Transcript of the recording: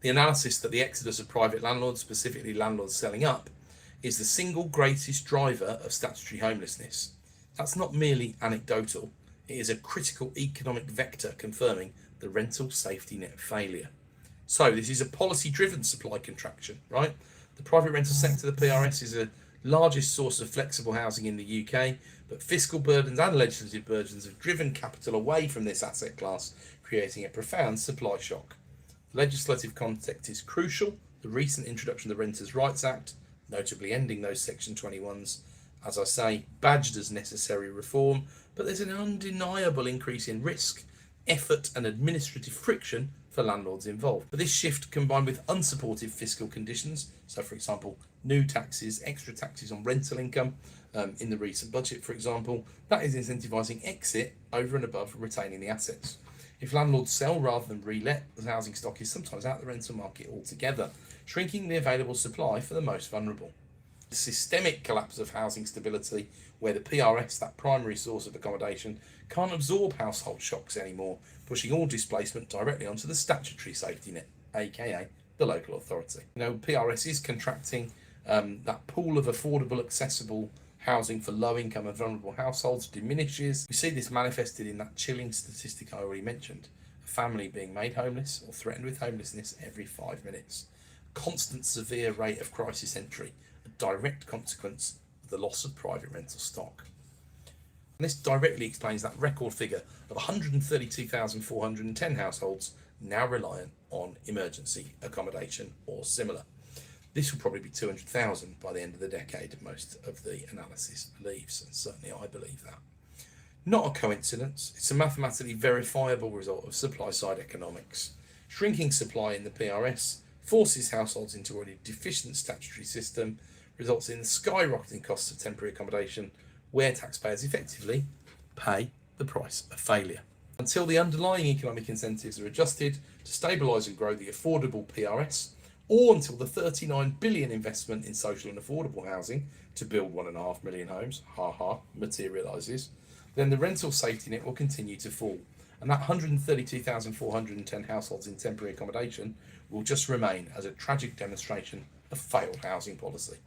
The analysis that the exodus of private landlords, specifically landlords selling up, is the single greatest driver of statutory homelessness. That's not merely anecdotal, it is a critical economic vector confirming the rental safety net failure. So this is a policy-driven supply contraction, right? The private rental sector, the PRS, is the largest source of flexible housing in the UK, but fiscal burdens and legislative burdens have driven capital away from this asset class, creating a profound supply shock. The legislative context is crucial. The recent introduction of the Renters' Rights Act, notably ending those Section 21s, as I say, badged as necessary reform, but there's an undeniable increase in risk, effort and administrative friction for landlords involved. But this shift, combined with unsupportive fiscal conditions, so for example new taxes, extra taxes on rental income in the recent budget for example, that is incentivising exit over and above retaining the assets. If landlords sell rather than re-let, the housing stock is sometimes out of the rental market altogether, shrinking the available supply for the most vulnerable. The systemic collapse of housing stability, where the PRS, that primary source of accommodation, can't absorb household shocks anymore, pushing all displacement directly onto the statutory safety net, aka the local authority. PRS is contracting. That pool of affordable, accessible housing for low income and vulnerable households diminishes. We see this manifested in that chilling statistic I already mentioned: a family being made homeless or threatened with homelessness every 5 minutes. Constant severe rate of crisis entry, a direct consequence of the loss of private rental stock. And this directly explains that record figure of 132,410 households now reliant on emergency accommodation or similar. This will probably be 200,000 by the end of the decade, most of the analysis believes, and certainly I believe that. Not a coincidence, it's a mathematically verifiable result of supply-side economics. Shrinking supply in the PRS forces households into a already deficient statutory system, results in the skyrocketing costs of temporary accommodation, where taxpayers effectively pay the price of failure. Until the underlying economic incentives are adjusted to stabilise and grow the affordable PRS, or until the 39 billion investment in social and affordable housing to build 1.5 million homes, materialises, then the rental safety net will continue to fall, and that 132,410 households in temporary accommodation will just remain as a tragic demonstration of failed housing policy.